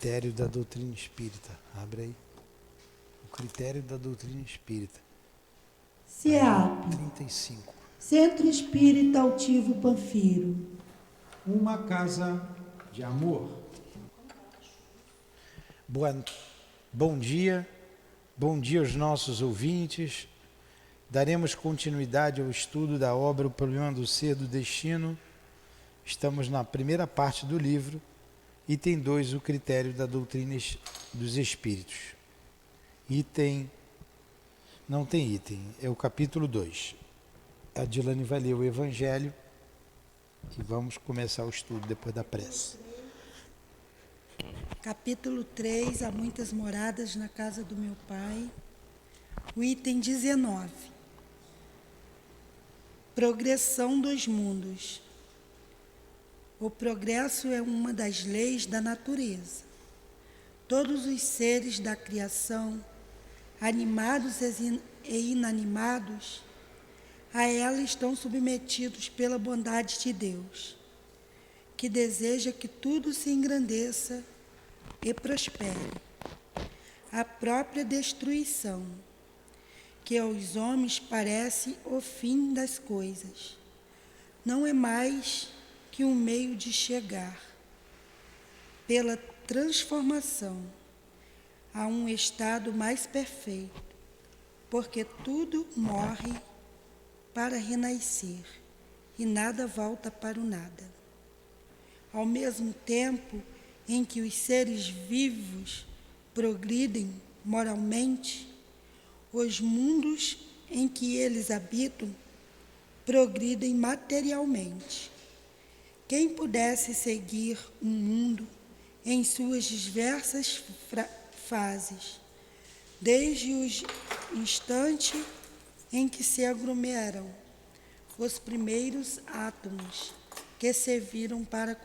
Critério da doutrina espírita. Abre aí. O critério da doutrina espírita. CEAP, 35. Centro Espírita Altivo Panfiro. Uma casa de amor. Bom dia aos nossos ouvintes. Daremos continuidade ao estudo da obra O Problema do Ser, do Destino. Estamos na primeira parte do livro, item 2, o critério da doutrina dos espíritos. Não tem item, é o capítulo 2. A Dilane vai ler o Evangelho e vamos começar o estudo depois da prece. Capítulo 3, há muitas moradas na casa do meu pai. O item 19. Progressão dos mundos. O progresso é uma das leis da natureza. Todos os seres da criação, animados e inanimados, a ela estão submetidos pela bondade de Deus, que deseja que tudo se engrandeça e prospere. A própria destruição, que aos homens parece o fim das coisas, não é mais que um meio de chegar, pela transformação, a um estado mais perfeito, porque tudo morre para renascer e nada volta para o nada. Ao mesmo tempo em que os seres vivos progridem moralmente, os mundos em que eles habitam progridem materialmente. Quem pudesse seguir um mundo em suas diversas fases, desde o instante em que se aglomeram os primeiros átomos que serviram para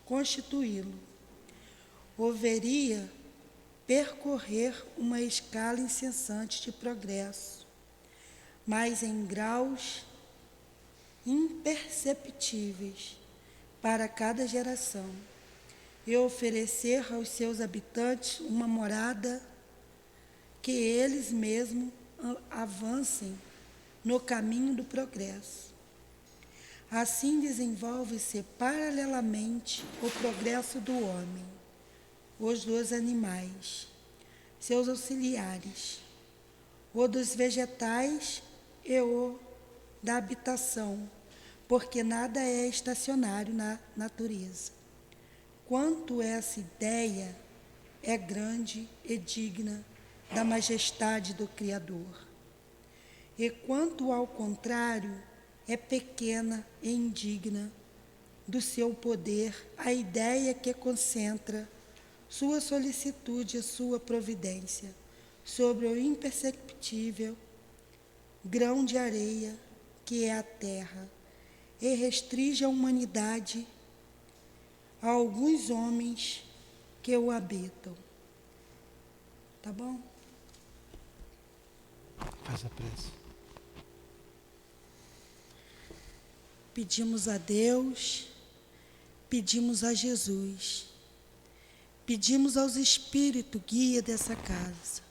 constituí-lo, o veria percorrer uma escala incessante de progresso, mas em graus imperceptíveis para cada geração, e oferecer aos seus habitantes uma morada que eles mesmos avancem no caminho do progresso. Assim desenvolve-se paralelamente o progresso do homem, os dos animais, seus auxiliares, o dos vegetais e o da habitação, porque nada é estacionário na natureza. Quanto essa ideia é grande e digna da majestade do Criador, e quanto ao contrário é pequena e indigna do seu poder a ideia que concentra sua solicitude e sua providência sobre o imperceptível grão de areia que é a terra, e restringe a humanidade a alguns homens que o habitam. Tá bom? Faz a prece. Pedimos a Deus, pedimos a Jesus, pedimos aos espíritos guia dessa casa,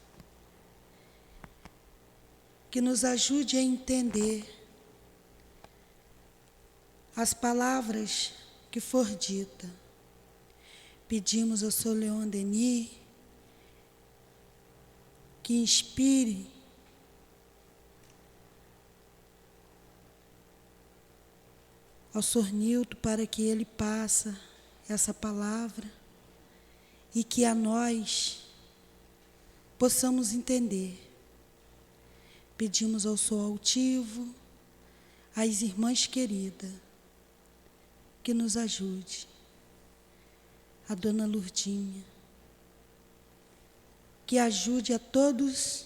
que nos ajude a entender as palavras que for dita. Pedimos ao Sr. Leon Denis que inspire ao Sr. Nilton para que ele passe essa palavra e que a nós possamos entender. Pedimos ao Sr. Altivo, às irmãs queridas, que nos ajude, a Dona Lurdinha, que ajude a todos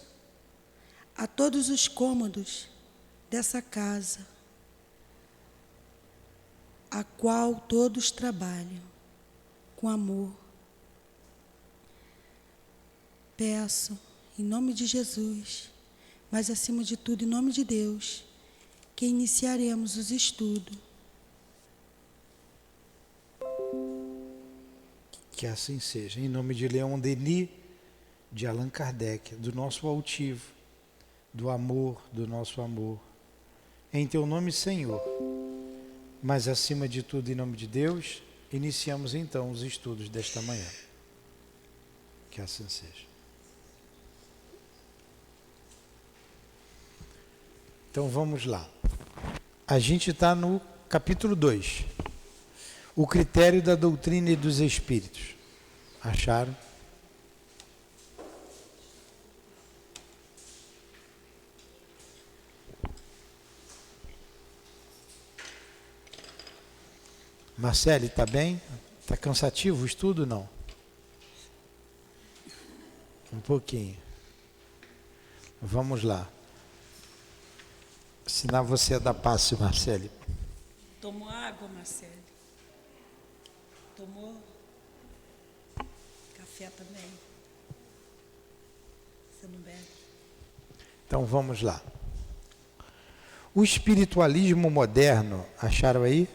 os cômodos dessa casa, a qual todos trabalham com amor. Peço, em nome de Jesus, mas acima de tudo, em nome de Deus, que iniciaremos os estudos Que assim seja. Em nome de Leon Denis, de Allan Kardec, do nosso altivo, do amor, do nosso amor. Em teu nome, Senhor. Mas acima de tudo, em nome de Deus, iniciamos então os estudos desta manhã. Que assim seja. Então vamos lá. A gente está no capítulo 2. O critério da doutrina e dos espíritos. Acharam? Marcele, está bem? Está cansativo o estudo? Não? Um pouquinho. Vamos lá. Ensinar você a dar passe, Marcele. Tomou água, Marcelo? Tomou café também? Você não bebe? Então vamos lá. O espiritualismo moderno, acharam aí?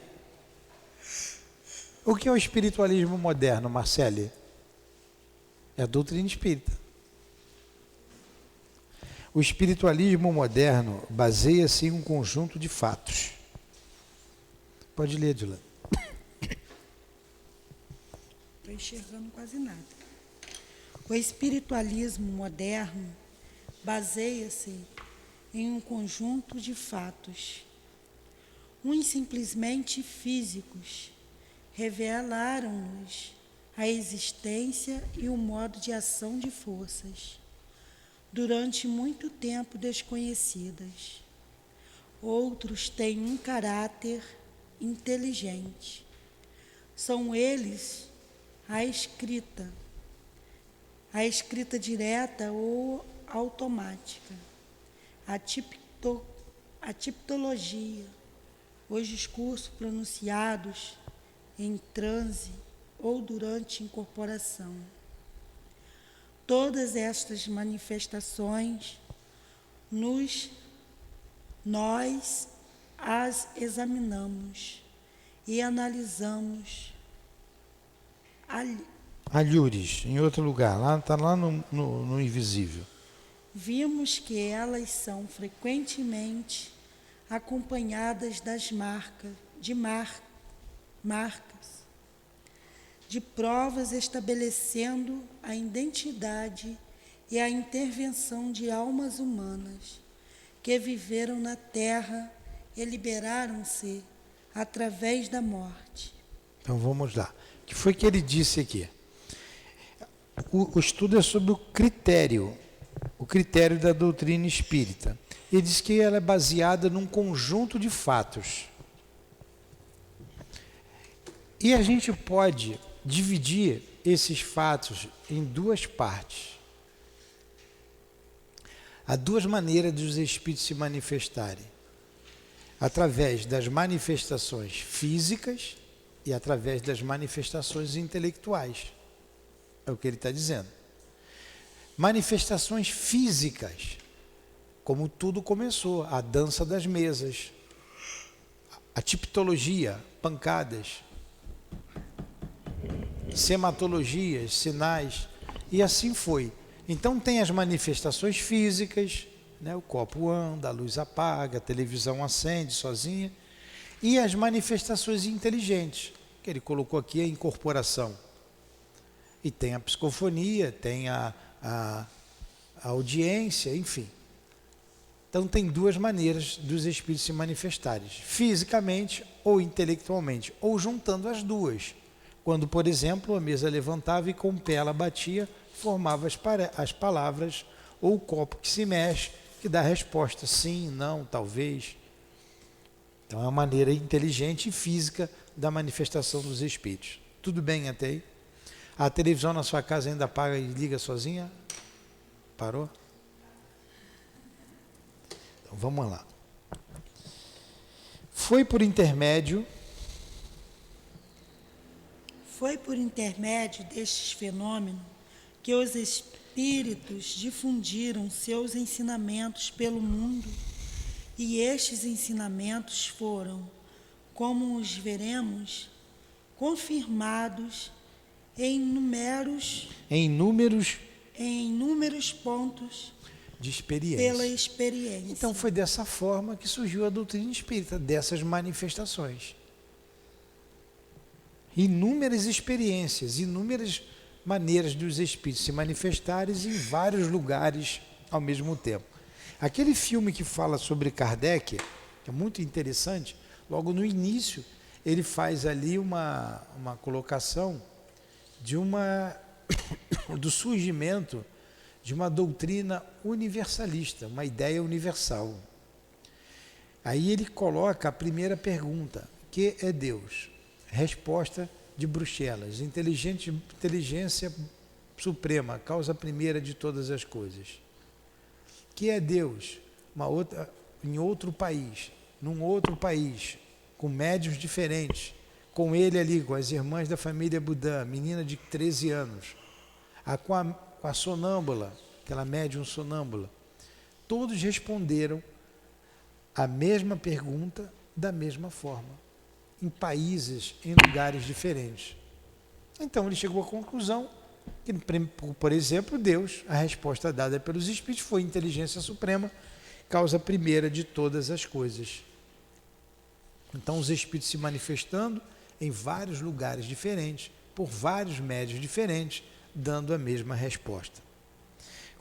O que é o espiritualismo moderno, Marcele? É a doutrina espírita. O espiritualismo moderno baseia-se em um conjunto de fatos. Pode ler, Dilane. Estou enxergando quase nada. O espiritualismo moderno baseia-se em um conjunto de fatos. Uns simplesmente físicos revelaram-nos a existência e o modo de ação de forças, durante muito tempo desconhecidas. Outros têm um caráter inteligente. São eles a escrita direta ou automática, a tipologia, os discursos pronunciados em transe ou durante incorporação. Todas estas manifestações, nós as examinamos e analisamos. Alhures, em outro lugar, está lá no invisível. Vimos que elas são frequentemente acompanhadas das marcas, de provas estabelecendo a identidade e a intervenção de almas humanas que viveram na Terra e liberaram-se através da morte. Então vamos lá. O que foi que ele disse aqui? O estudo é sobre o critério da doutrina espírita. Ele diz que ela é baseada num conjunto de fatos. E a gente pode dividir esses fatos em duas partes. Há duas maneiras dos espíritos se manifestarem: através das manifestações físicas e através das manifestações intelectuais. É o que ele está dizendo. Manifestações físicas, como tudo começou, a dança das mesas, a tipologia, pancadas, sematologias, sinais, e assim foi. Então tem as manifestações físicas, né? O copo anda, a luz apaga, a televisão acende sozinha, e as manifestações inteligentes, que ele colocou aqui, a incorporação. E tem a psicofonia, tem a audiência, enfim. Então tem duas maneiras dos espíritos se manifestarem, fisicamente ou intelectualmente, ou juntando as duas. Quando, por exemplo, a mesa levantava e com o pé ela batia, formava as palavras, ou o copo que se mexe, que dá a resposta sim, não, talvez. Então é uma maneira inteligente e física da manifestação dos espíritos. Tudo bem até aí? A televisão na sua casa ainda apaga e liga sozinha? Parou? Então vamos lá. Foi por intermédio destes fenômenos que os espíritos difundiram seus ensinamentos pelo mundo, e estes ensinamentos foram, como os veremos, confirmados em inúmeros pontos de experiência. pela experiência. Então foi dessa forma que surgiu a doutrina espírita, dessas manifestações. Inúmeras experiências, inúmeras maneiras dos espíritos se manifestarem em vários lugares ao mesmo tempo. Aquele filme que fala sobre Kardec, que é muito interessante, logo no início ele faz ali uma colocação de do surgimento de uma doutrina universalista, uma ideia universal. Aí ele coloca a primeira pergunta: que é Deus? Resposta de Bruxelas: inteligência suprema, causa primeira de todas as coisas. Que é Deus? Em outro país, num outro país, com médiuns diferentes, com ele ali, com as irmãs da família Budã, menina de 13 anos, com a sonâmbula, aquela médium sonâmbula. Todos responderam a mesma pergunta da mesma forma, em países, em lugares diferentes. Então ele chegou à conclusão que, por exemplo, Deus, a resposta dada pelos espíritos foi inteligência suprema, causa primeira de todas as coisas. Então os espíritos se manifestando em vários lugares diferentes, por vários médios diferentes, dando a mesma resposta.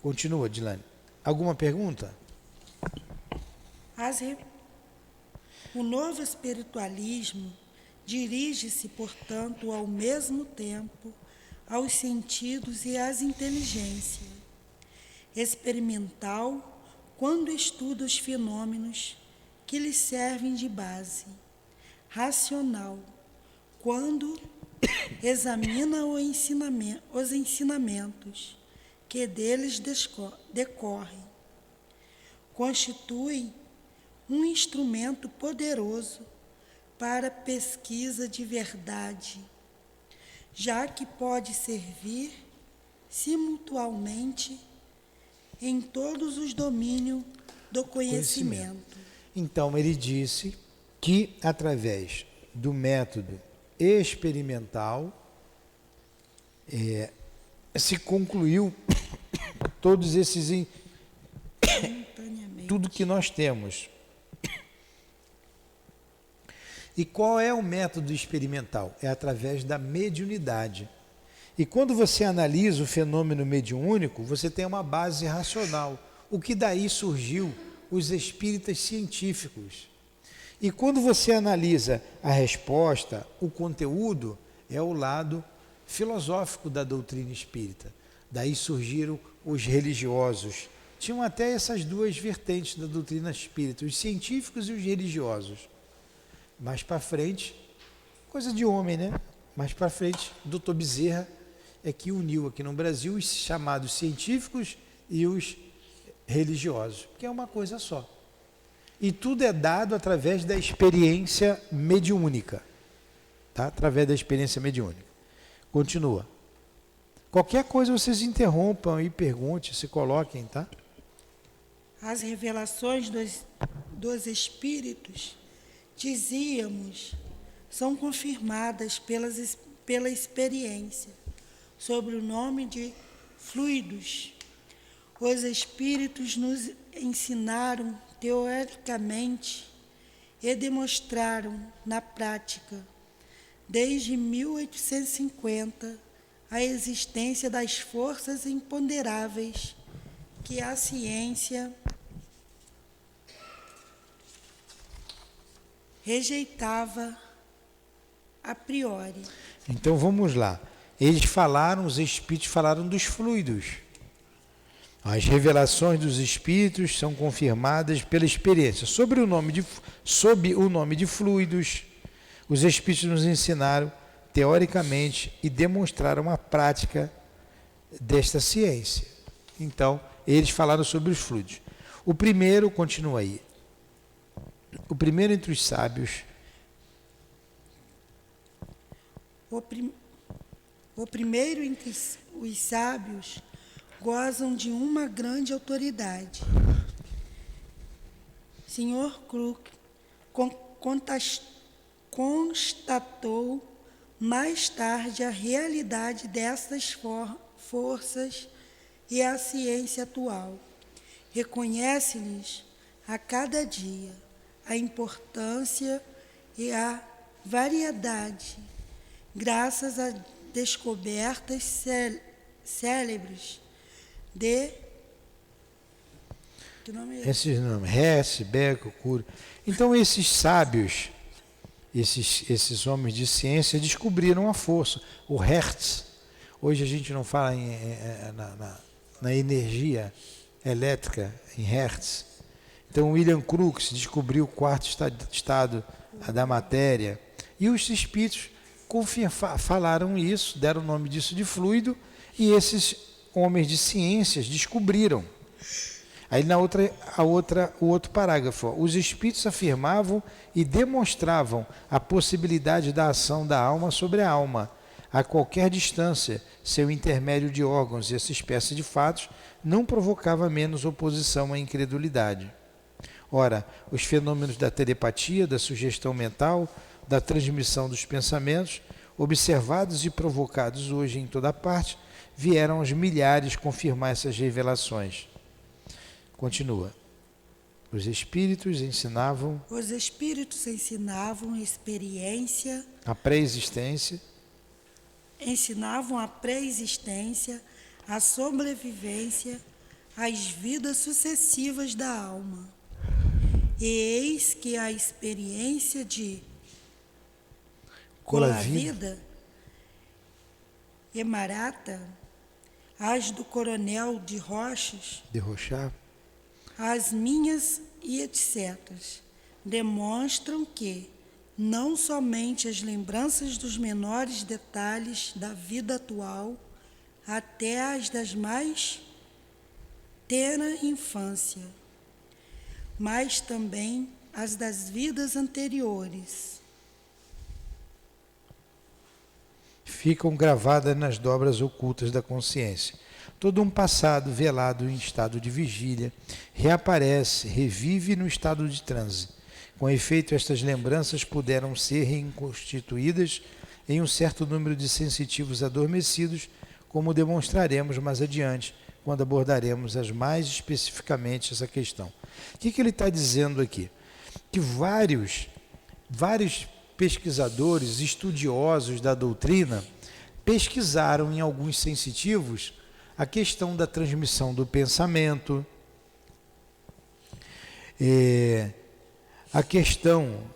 Continua, Dilane. Alguma pergunta? O novo espiritualismo dirige-se, portanto, ao mesmo tempo aos sentidos e às inteligências. Experimental, quando estuda os fenômenos que lhe servem de base. Racional, quando examina os ensinamentos que deles decorrem. Constitui um instrumento poderoso para a pesquisa de verdade, já que pode servir simultaneamente em todos os domínios do conhecimento. Então ele disse que através do método experimental se concluiu todos esses tudo que nós temos. E qual é o método experimental? É através da mediunidade. E quando você analisa o fenômeno mediúnico, você tem uma base racional. O que daí surgiu? Os espíritas científicos. E quando você analisa a resposta, o conteúdo, é o lado filosófico da doutrina espírita. Daí surgiram os religiosos. Tinham até essas duas vertentes da doutrina espírita, os científicos e os religiosos. Mais para frente, coisa de homem, né? Mais para frente, Dr. Bezerra é que uniu aqui no Brasil os chamados científicos e os religiosos, que é uma coisa só. E tudo é dado através da experiência mediúnica, tá? Através da experiência mediúnica. Continua. Qualquer coisa vocês interrompam e perguntem, se coloquem, tá? As revelações dos espíritos, dizíamos, são confirmadas pela experiência, sob o nome de fluidos. Os espíritos nos ensinaram teoricamente e demonstraram na prática, desde 1850, a existência das forças imponderáveis que a ciência rejeitava a priori. Então vamos lá. Os espíritos falaram dos fluidos. As revelações dos espíritos são confirmadas pela experiência. Sob o nome de fluidos, os espíritos nos ensinaram teoricamente e demonstraram a prática desta ciência. Então, eles falaram sobre os fluidos. O primeiro, continua aí, o primeiro entre os sábios. O primeiro entre os sábios gozam de uma grande autoridade. Sr. Crook constatou mais tarde a realidade dessas forças e a ciência atual. Reconhece-lhes a cada dia a importância e a variedade, graças a descobertas célebres de... Que nome é esse? Esses nomes, Hess, Becker, Curie. Então esses sábios, esses homens de ciência descobriram a força. O Hertz, hoje a gente não fala na energia elétrica em Hertz. Então William Crookes descobriu o quarto estado da matéria. E os espíritos falaram isso, deram o nome disso de fluido, e esses homens de ciências descobriram. Aí o outro parágrafo, ó, os espíritos afirmavam e demonstravam a possibilidade da ação da alma sobre a alma, a qualquer distância, seu intermédio de órgãos, e essa espécie de fatos não provocava menos oposição à incredulidade. Ora, os fenômenos da telepatia, da sugestão mental, da transmissão dos pensamentos, observados e provocados hoje em toda parte, vieram aos milhares confirmar essas revelações. Continua. Os espíritos ensinavam experiência, a pré-existência, a sobrevivência, as vidas sucessivas da alma. E eis que a experiência de Colavida Emarata, as do Coronel de Rochá, as minhas e etc., demonstram que não somente as lembranças dos menores detalhes da vida atual, até as das mais tenra infância, mas também as das vidas anteriores, ficam gravadas nas dobras ocultas da consciência. Todo um passado velado em estado de vigília reaparece, revive no estado de transe. Com efeito, estas lembranças puderam ser reconstituídas em um certo número de sensitivos adormecidos, como demonstraremos mais adiante, quando abordaremos mais especificamente essa questão. O que ele está dizendo aqui? Que vários pesquisadores, estudiosos da doutrina, pesquisaram em alguns sensitivos a questão da transmissão do pensamento, a questão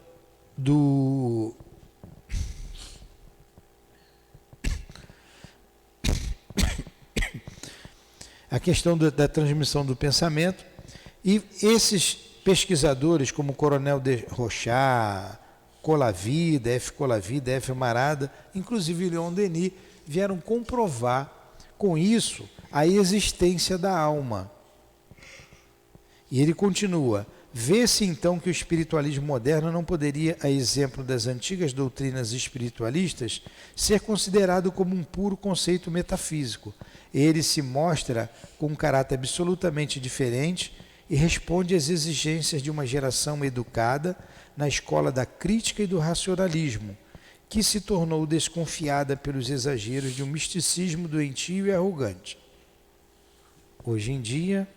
da transmissão do pensamento, e esses pesquisadores, como o Coronel de Rochá, Colavida, F. Marada, inclusive Leon Denis, vieram comprovar com isso a existência da alma. E ele continua: vê-se então que o espiritualismo moderno não poderia, a exemplo das antigas doutrinas espiritualistas, ser considerado como um puro conceito metafísico. Ele se mostra com um caráter absolutamente diferente e responde às exigências de uma geração educada na escola da crítica e do racionalismo, que se tornou desconfiada pelos exageros de um misticismo doentio e arrogante. Hoje em dia,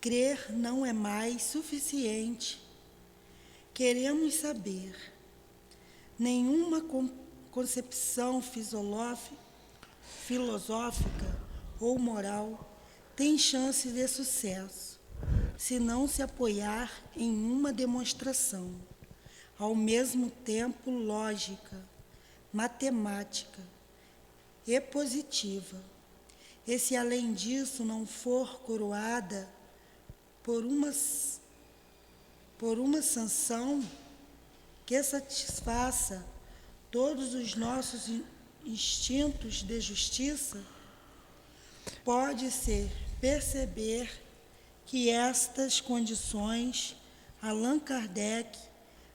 crer não é mais suficiente. Queremos saber. Nenhuma concepção filosófica ou moral tem chance de sucesso, se não se apoiar em uma demonstração, ao mesmo tempo lógica, matemática e positiva. E se além disso não for coroada por uma sanção que satisfaça todos os nossos instintos de justiça, pode-se perceber que estas condições Allan Kardec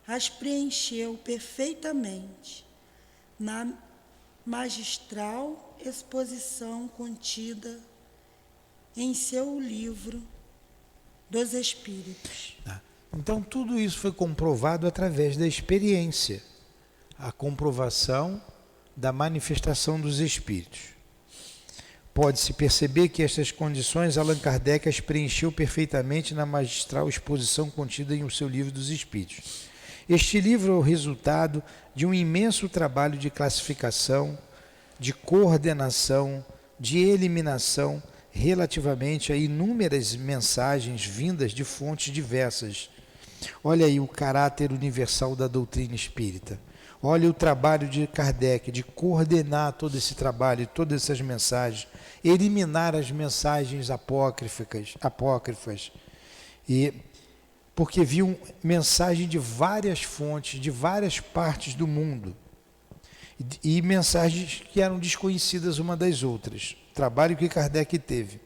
as preencheu perfeitamente na magistral exposição contida em seu livro dos Espíritos. Então tudo isso foi comprovado através da experiência. a comprovação da manifestação dos espíritos. Pode-se perceber que estas condições Allan Kardec as preencheu perfeitamente na magistral exposição contida em o seu Livro dos Espíritos. Este livro é o resultado de um imenso trabalho de classificação, de coordenação, de eliminação relativamente a inúmeras mensagens vindas de fontes diversas. Olha aí o caráter universal da doutrina espírita. Olha o trabalho de Kardec, de coordenar todo esse trabalho, todas essas mensagens, eliminar as mensagens apócrifas, e porque viam mensagem de várias fontes, de várias partes do mundo, e mensagens que eram desconhecidas uma das outras. Trabalho que Kardec teve.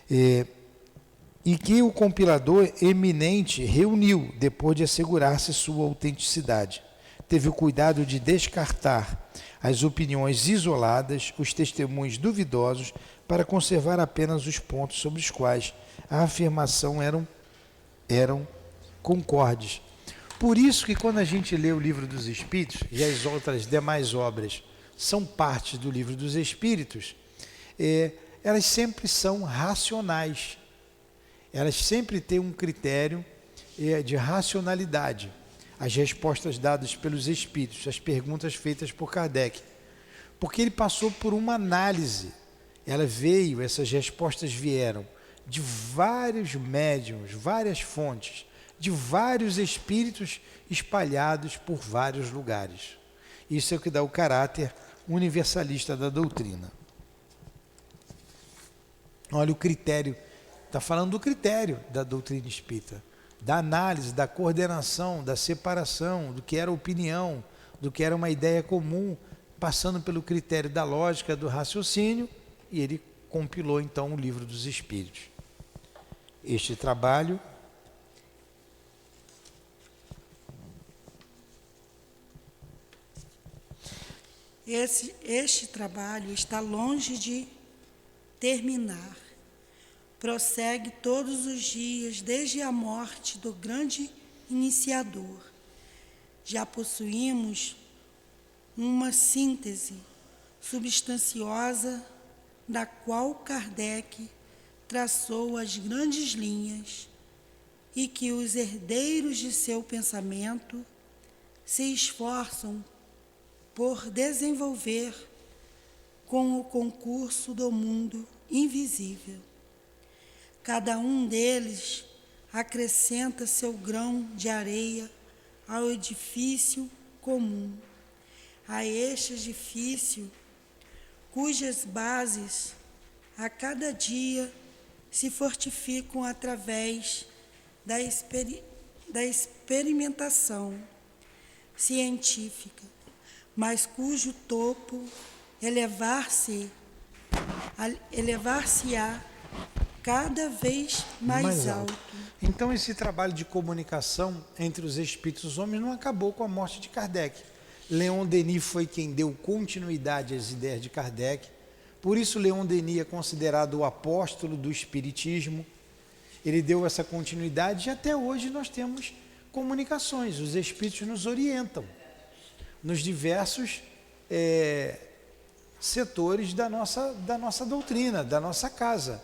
E que o compilador eminente reuniu, depois de assegurar-se sua autenticidade. Teve o cuidado de descartar as opiniões isoladas, os testemunhos duvidosos, para conservar apenas os pontos sobre os quais a afirmação eram concordes. Por isso que quando a gente lê o Livro dos Espíritos, e as outras demais obras são parte do Livro dos Espíritos, elas sempre são racionais. Elas sempre têm um critério de racionalidade. As respostas dadas pelos Espíritos, as perguntas feitas por Kardec. Porque ele passou por uma análise. Essas respostas vieram de vários médiuns, várias fontes, de vários espíritos espalhados por vários lugares. Isso é o que dá o caráter universalista da doutrina. Olha o critério, está falando do critério da doutrina espírita, da análise, da coordenação, da separação, do que era opinião, do que era uma ideia comum, passando pelo critério da lógica, do raciocínio, e ele compilou então o Livro dos Espíritos. Este trabalho Este trabalho está longe de terminar. Prossegue todos os dias, desde a morte do grande iniciador. Já possuímos uma síntese substanciosa da qual Kardec traçou as grandes linhas e que os herdeiros de seu pensamento se esforçam por desenvolver com o concurso do mundo invisível. Cada um deles acrescenta seu grão de areia ao edifício comum, a este edifício cujas bases a cada dia se fortificam através da experimentação científica, mas cujo topo elevar-se-á cada vez mais alto. Então esse trabalho de comunicação entre os espíritos e os homens não acabou com a morte de Kardec. Leon Denis foi quem deu continuidade às ideias de Kardec. Por isso Leon Denis é considerado o apóstolo do espiritismo. Ele deu essa continuidade e até hoje nós temos comunicações. Os espíritos nos orientam nos diversos setores da nossa doutrina, da nossa casa.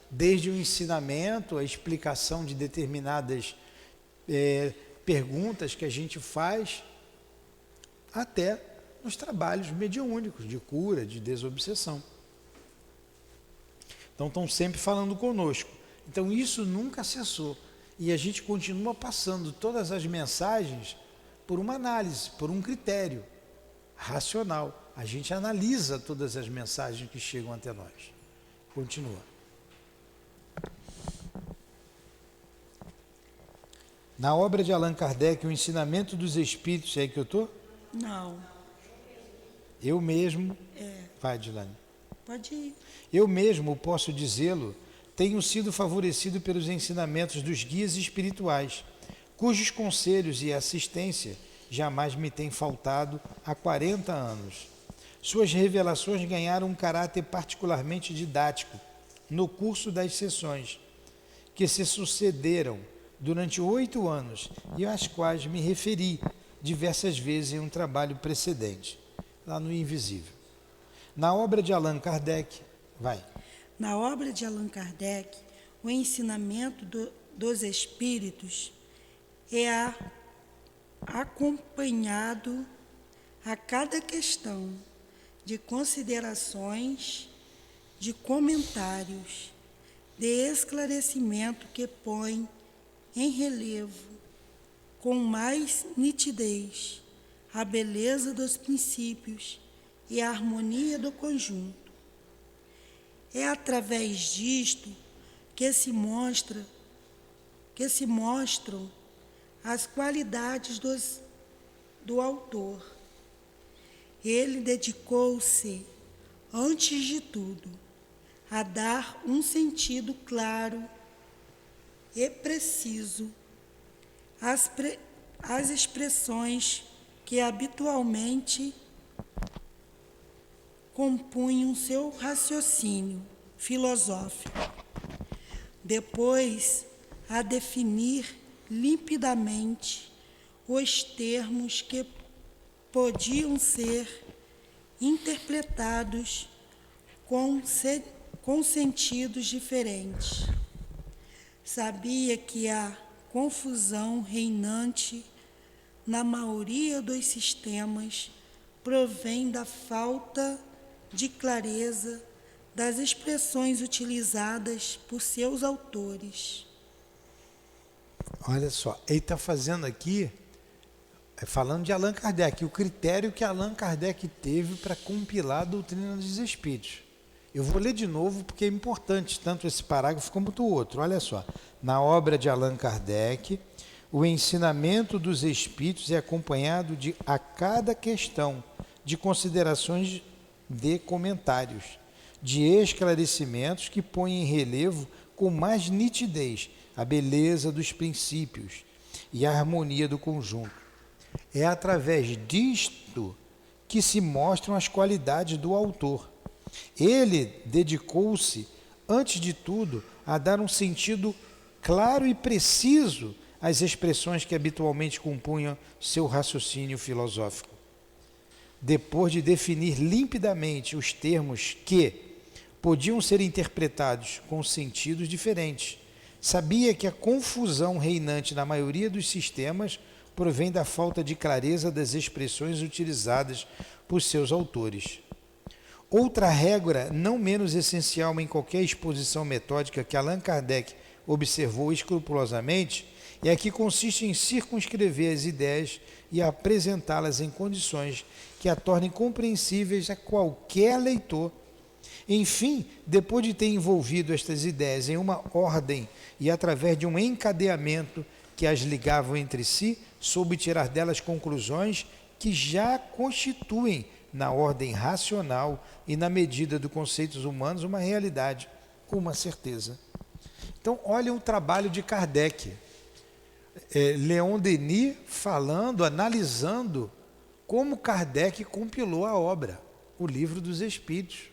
Desde o ensinamento, a explicação de determinadas perguntas que a gente faz, até nos trabalhos mediúnicos, de cura, de desobsessão. Então estão sempre falando conosco. Então isso nunca cessou. E a gente continua passando todas as mensagens por uma análise, por um critério racional. A gente analisa todas as mensagens que chegam até nós. Continua. Na obra de Allan Kardec, o ensinamento dos espíritos, é aí que eu estou? Não. Eu mesmo... Vai, Dilane. Pode ir. Eu mesmo, posso dizê-lo, tenho sido favorecido pelos ensinamentos dos guias espirituais, cujos conselhos e assistência jamais me têm faltado há 40 anos. Suas revelações ganharam um caráter particularmente didático no curso das sessões, que se sucederam durante 8 anos e às quais me referi, diversas vezes em um trabalho precedente, lá no Invisível. Na obra de Allan Kardec, Na obra de Allan Kardec, o ensinamento dos espíritos é acompanhado a cada questão de considerações, de comentários, de esclarecimento que põe em relevo com mais nitidez a beleza dos princípios e a harmonia do conjunto. É através disto que se mostram as qualidades do autor. Ele dedicou-se, antes de tudo, a dar um sentido claro e preciso às expressões que habitualmente compunham seu raciocínio filosófico. Depois, a definir limpidamente os termos que podiam ser interpretados com sentidos diferentes. Sabia que a confusão reinante na maioria dos sistemas provém da falta de clareza das expressões utilizadas por seus autores. Olha só, ele está fazendo aqui, falando de Allan Kardec, o critério que Allan Kardec teve para compilar a doutrina dos espíritos. Eu vou ler de novo porque é importante, tanto esse parágrafo como o outro. Olha só, na obra de Allan Kardec, o ensinamento dos espíritos é acompanhado a cada questão de considerações de comentários, de esclarecimentos que põem em relevo com mais nitidez a beleza dos princípios e a harmonia do conjunto. É através disto que se mostram as qualidades do autor. Ele dedicou-se, antes de tudo, a dar um sentido claro e preciso às expressões que habitualmente compunham seu raciocínio filosófico. Depois de definir limpidamente os termos que podiam ser interpretados com sentidos diferentes, sabia que a confusão reinante na maioria dos sistemas provém da falta de clareza das expressões utilizadas por seus autores. Outra regra não menos essencial em qualquer exposição metódica que Allan Kardec observou escrupulosamente é a que consiste em circunscrever as ideias e apresentá-las em condições que a tornem compreensíveis a qualquer leitor. Enfim, depois de ter envolvido estas ideias em uma ordem e através de um encadeamento que as ligavam entre si, soube tirar delas conclusões que já constituem, na ordem racional e na medida dos conceitos humanos, uma realidade, com uma certeza. Então, olha o trabalho de Kardec. Leon Denis falando, analisando como Kardec compilou a obra, o Livro dos Espíritos.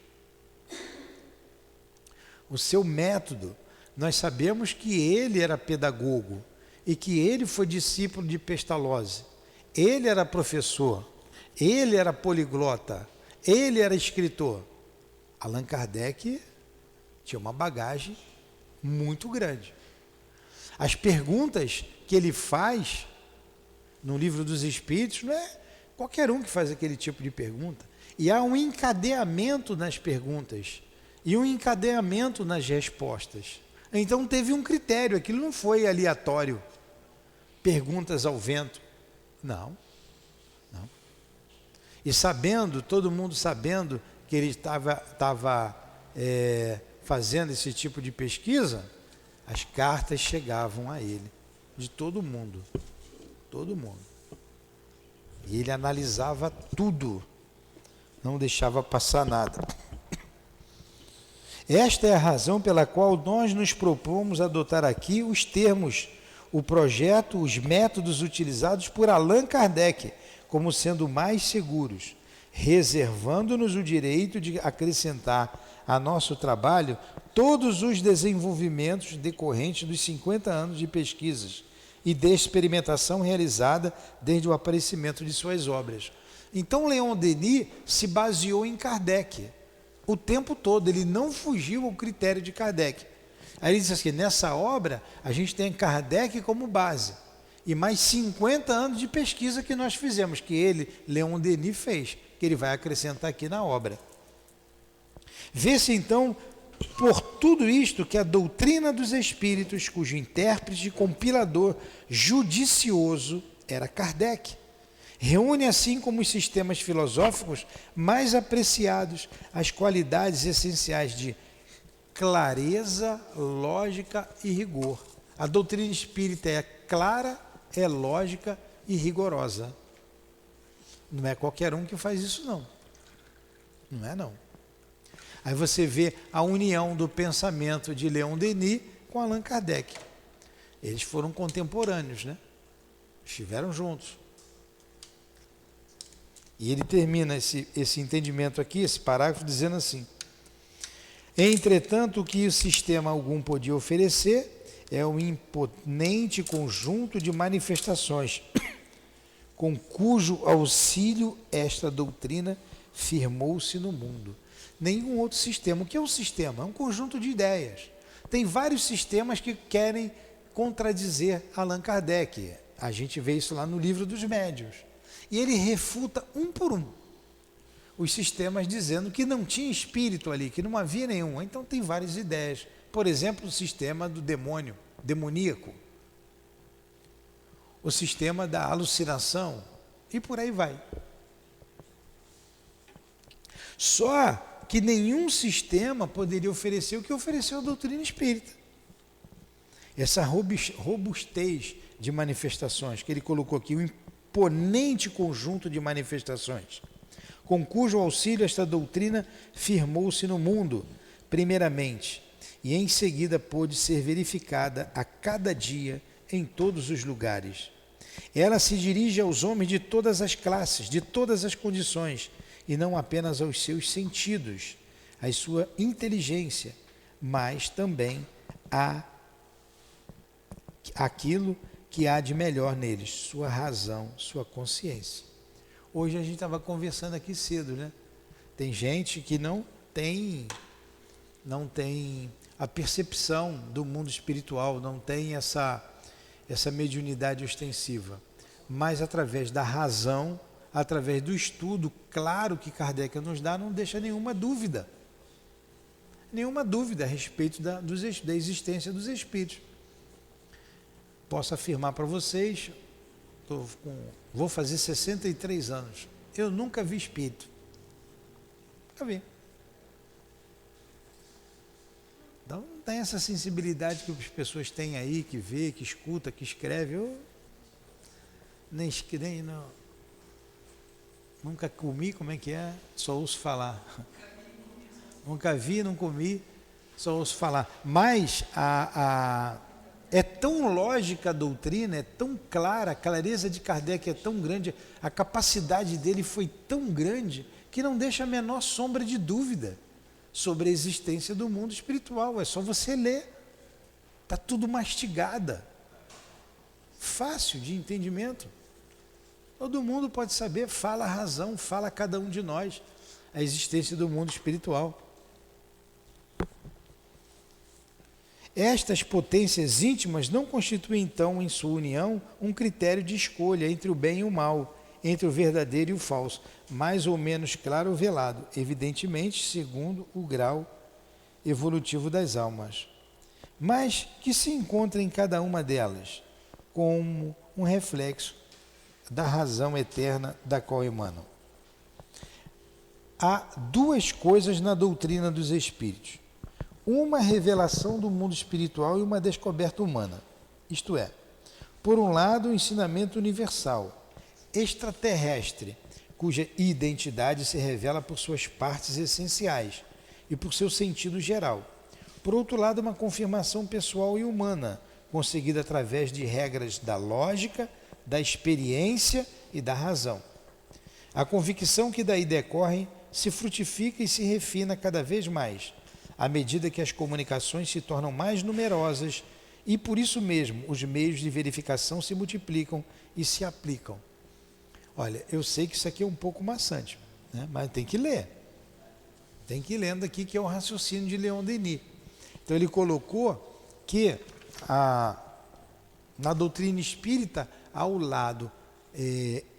O seu método, nós sabemos que ele era pedagogo e que ele foi discípulo de Pestalozzi. Ele era professor, ele era poliglota, ele era escritor. Allan Kardec tinha uma bagagem muito grande. As perguntas que ele faz no Livro dos Espíritos, não é qualquer um que faz aquele tipo de pergunta. E há um encadeamento nas perguntas e um encadeamento nas respostas. Então teve um critério, aquilo não foi aleatório. Perguntas ao vento. Não. E sabendo, todo mundo sabendo que ele estava fazendo esse tipo de pesquisa, as cartas chegavam a ele, de todo mundo. E ele analisava tudo, não deixava passar nada. Esta é a razão pela qual nós nos propomos adotar aqui os termos, o projeto, os métodos utilizados por Allan Kardec, como sendo mais seguros, reservando-nos o direito de acrescentar a nosso trabalho todos os desenvolvimentos decorrentes dos 50 anos de pesquisas e de experimentação realizada desde o aparecimento de suas obras. Então, Leon Denis se baseou em Kardec o tempo todo, ele não fugiu ao critério de Kardec. Aí ele disse assim, nessa obra a gente tem Kardec como base, e mais 50 anos de pesquisa que nós fizemos, que ele, Leon Denis, fez, que ele vai acrescentar aqui na obra. Vê-se então, por tudo isto, que a doutrina dos espíritos, cujo intérprete e compilador judicioso era Kardec, reúne, assim como os sistemas filosóficos mais apreciados, as qualidades essenciais de clareza, lógica e rigor. A doutrina espírita é clara, é lógica e rigorosa. Não é qualquer um que faz isso, não. Não é, não. Aí você vê a união do pensamento de Leon Denis com Allan Kardec. Eles foram contemporâneos, né? Estiveram juntos. E ele termina esse entendimento aqui, esse parágrafo, dizendo assim: entretanto, o que o sistema algum podia oferecer é um imponente conjunto de manifestações, com cujo auxílio esta doutrina firmou-se no mundo. Nenhum outro sistema. O que é um sistema? É um conjunto de ideias. Tem vários sistemas que querem contradizer Allan Kardec. A gente vê isso lá no Livro dos Médiuns. E ele refuta um por um os sistemas, dizendo que não tinha espírito ali, que não havia nenhum. Então tem várias ideias. Por exemplo, o sistema do demônio, demoníaco. O sistema da alucinação. E por aí vai. Só que nenhum sistema poderia oferecer o que ofereceu a doutrina espírita. Essa robustez de manifestações, que ele colocou aqui, um imponente conjunto de manifestações, com cujo auxílio esta doutrina firmou-se no mundo, primeiramente, e em seguida pôde ser verificada a cada dia em todos os lugares. Ela se dirige aos homens de todas as classes, de todas as condições, e não apenas aos seus sentidos, à sua inteligência, mas também àquilo que há de melhor neles, sua razão, sua consciência. Hoje a gente estava conversando aqui cedo, né? Tem gente que não tem a percepção do mundo espiritual, não tem essa mediunidade ostensiva, mas através da razão, através do estudo claro que Kardec nos dá, não deixa nenhuma dúvida a respeito da existência dos espíritos. Posso afirmar para vocês, vou fazer 63 anos, eu nunca vi espírito. Nunca vi. Então não tem essa sensibilidade que as pessoas têm aí, que vê, que escuta, que escreve. Eu nunca comi, como é que é? Só ouço falar. Nunca vi, não comi, só ouço falar. Mas é tão lógica a doutrina, é tão clara, a clareza de Kardec é tão grande, a capacidade dele foi tão grande, que não deixa a menor sombra de dúvida sobre a existência do mundo espiritual. É só você ler. Está tudo mastigada. Fácil de entendimento. Todo mundo pode saber, fala a razão, fala a cada um de nós a existência do mundo espiritual. Estas potências íntimas não constituem, então, em sua união, um critério de escolha entre o bem e o mal, entre o verdadeiro e o falso, mais ou menos claro ou velado, evidentemente, segundo o grau evolutivo das almas, mas que se encontra em cada uma delas, como um reflexo da razão eterna da qual emanam. Há duas coisas na doutrina dos espíritos: uma revelação do mundo espiritual e uma descoberta humana. Isto é, por um lado, o ensinamento universal, extraterrestre, cuja identidade se revela por suas partes essenciais e por seu sentido geral. Por outro lado, uma confirmação pessoal e humana, conseguida através de regras da lógica, da experiência e da razão. A convicção que daí decorre se frutifica e se refina cada vez mais, à medida que as comunicações se tornam mais numerosas E por isso mesmo, os meios de verificação se multiplicam e se aplicam. Olha, eu sei que isso aqui é um pouco maçante, né? Mas tem que ler. Tem que ir lendo aqui, que é o raciocínio de Leon Denis. Então ele colocou que na doutrina espírita há o lado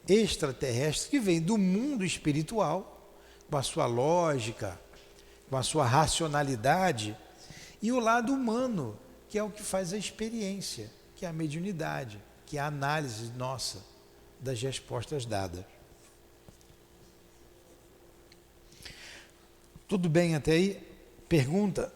extraterrestre, que vem do mundo espiritual, com a sua lógica, com a sua racionalidade, e o lado humano, que é o que faz a experiência, que é a mediunidade, que é a análise nossa das respostas dadas. Tudo bem até aí? Pergunta?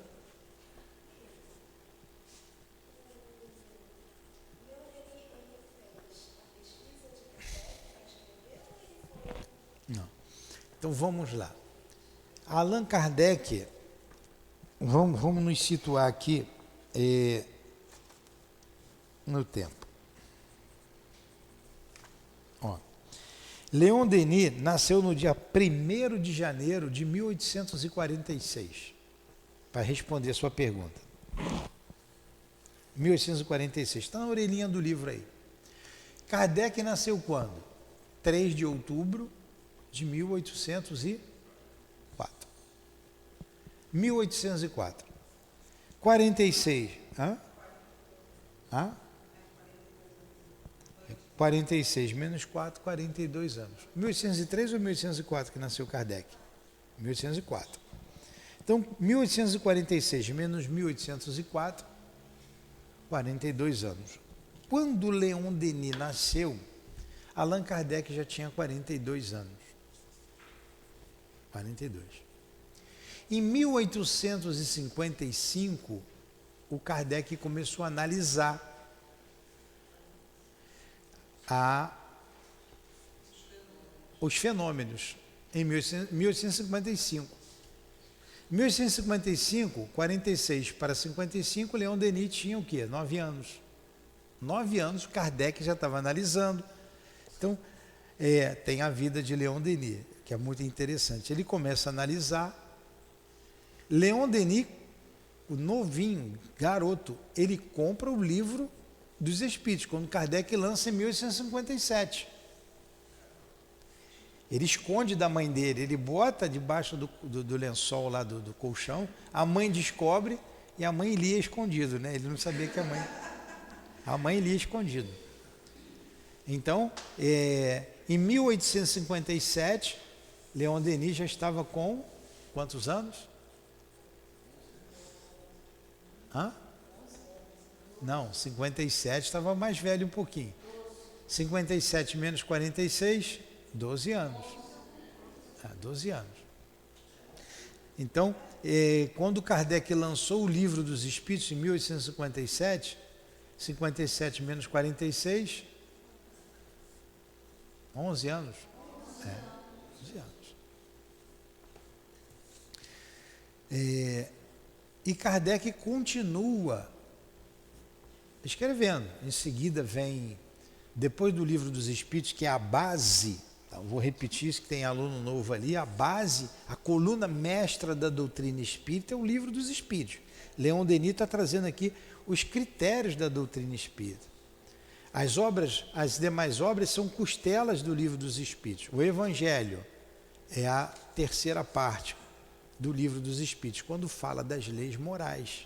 Não. Então vamos lá. Allan Kardec, vamos nos situar aqui no tempo. Ó. Leon Denis nasceu no dia 1º de janeiro de 1846, para responder a sua pergunta. 1846, está na orelhinha do livro aí. Kardec nasceu quando? 3 de outubro de 1804. 1804. 46. 46 menos 4, 42 anos. 1803 ou 1804 que nasceu Kardec? 1804. Então, 1846 menos 1804, 42 anos. Quando Leon Denis nasceu, Allan Kardec já tinha 42 anos. 42. Em 1855, o Kardec começou a analisar os fenômenos em 1855. 1855, 46 para 55, Leon Denis tinha o quê? 9 anos. 9 anos, Kardec já estava analisando. Então, tem a vida de Leon Denis, que é muito interessante. Ele começa a analisar. Leon Denis, o novinho, garoto, ele compra o livro dos Espíritos, quando Kardec lança em 1857. Ele esconde da mãe dele, ele bota debaixo do lençol lá do colchão, a mãe descobre e a mãe lia escondido, né? Ele não sabia que a mãe lia escondido. Então, em 1857, Leon Denis já estava com quantos anos? Não, 57, estava mais velho um pouquinho. 57 menos 46, 12 anos. 12 anos. Então, quando Kardec lançou o Livro dos Espíritos em 1857, 57 menos 46, 11 anos. 11 anos. E Kardec continua escrevendo. Em seguida vem, depois do Livro dos Espíritos, que é a base, tá? Vou repetir isso que tem aluno novo ali, a base, a coluna mestra da doutrina espírita é o Livro dos Espíritos. Leon Denis está trazendo aqui os critérios da doutrina espírita. As demais obras são costelas do Livro dos Espíritos. O Evangelho é a terceira parte do Livro dos Espíritos, quando fala das leis morais.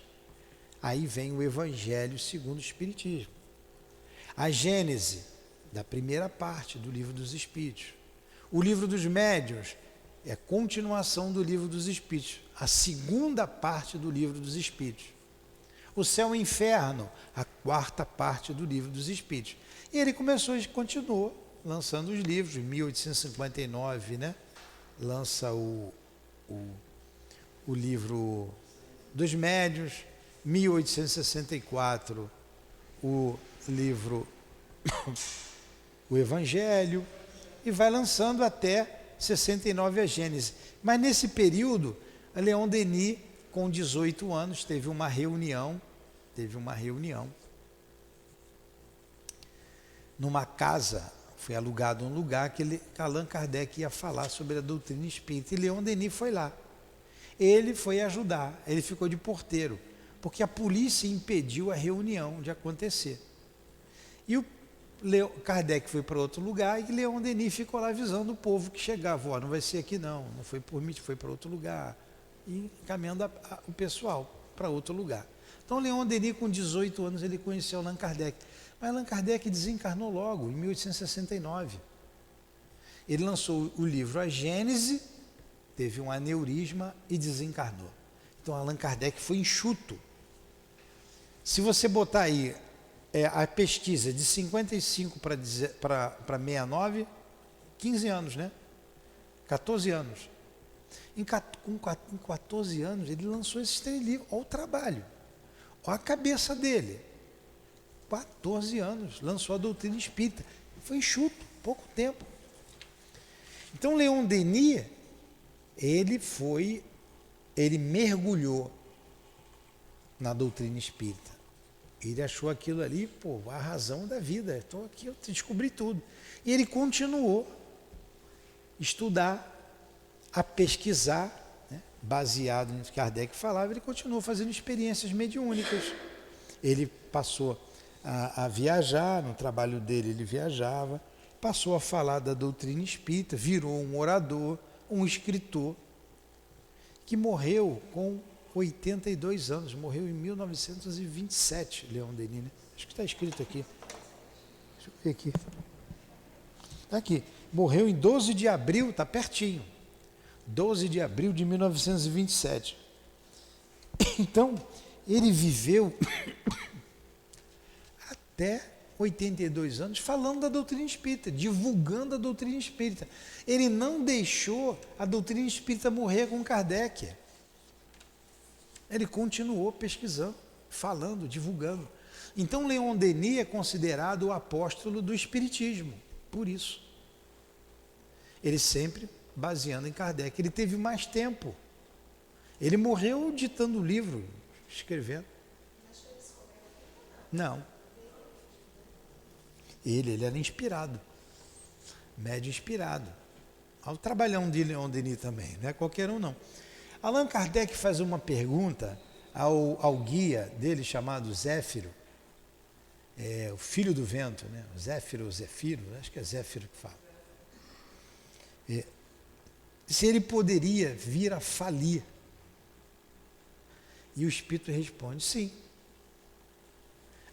Aí vem o Evangelho segundo o Espiritismo. A Gênese, da primeira parte do Livro dos Espíritos. O Livro dos Médiuns é a continuação do Livro dos Espíritos, a segunda parte do Livro dos Espíritos. O Céu e o Inferno, a quarta parte do Livro dos Espíritos. E ele continuou lançando os livros. Em 1859, né, lança o Livro dos Médiuns. 1864, o livro O Evangelho, e vai lançando até 69 a Gênese. Mas nesse período, a Leon Denis, com 18 anos, teve uma reunião numa casa, foi alugado um lugar que Allan Kardec ia falar sobre a doutrina espírita, e Leon Denis foi lá. Ele foi ajudar, ele ficou de porteiro, porque a polícia impediu a reunião de acontecer. E o Kardec foi para outro lugar e Leon Denis ficou lá avisando o povo que chegava, ó, não vai ser aqui não foi por mim, foi para outro lugar, e encaminhando o pessoal para outro lugar. Então Leon Denis, com 18 anos, ele conheceu Allan Kardec, mas Allan Kardec desencarnou logo, em 1869. Ele lançou o livro A Gênese, teve um aneurisma e desencarnou. Então Allan Kardec foi enxuto. Se você botar aí a pesquisa de 55 para 69, 15 anos, né? 14 anos. Em 14 anos ele lançou esses 3 livros. Olha o trabalho, olha a cabeça dele. 14 anos, lançou a doutrina espírita. Foi enxuto, pouco tempo. Então Leon Denis, ele mergulhou na doutrina espírita. Ele achou aquilo ali, pô, a razão da vida. Estou aqui, eu descobri tudo. E ele continuou a estudar, a pesquisar, né, baseado no que Kardec falava, ele continuou fazendo experiências mediúnicas. Ele passou a viajar, no trabalho dele ele viajava, passou a falar da doutrina espírita, virou um orador, um escritor, que morreu com 82 anos, morreu em 1927, Leon Denis, né? Acho que está escrito aqui. Deixa eu ver aqui. Está aqui. Morreu em 12 de abril, está pertinho. 12 de abril de 1927. Então, ele viveu até 82 anos falando da doutrina espírita, divulgando a doutrina espírita. Ele não deixou a doutrina espírita morrer com Kardec. Ele continuou pesquisando, falando, divulgando. Então Leon Denis é considerado o apóstolo do espiritismo, por isso. Ele sempre baseando em Kardec. Ele teve mais tempo. Ele morreu ditando o livro, escrevendo. Não. Ele era inspirado, médio inspirado. Ao trabalhão de Leon Denis também, não é qualquer um não. Allan Kardec faz uma pergunta ao guia dele chamado Zéfiro, o filho do vento, né? Zéfiro, acho que é Zéfiro que fala. Se ele poderia vir a falir. E o espírito responde, sim.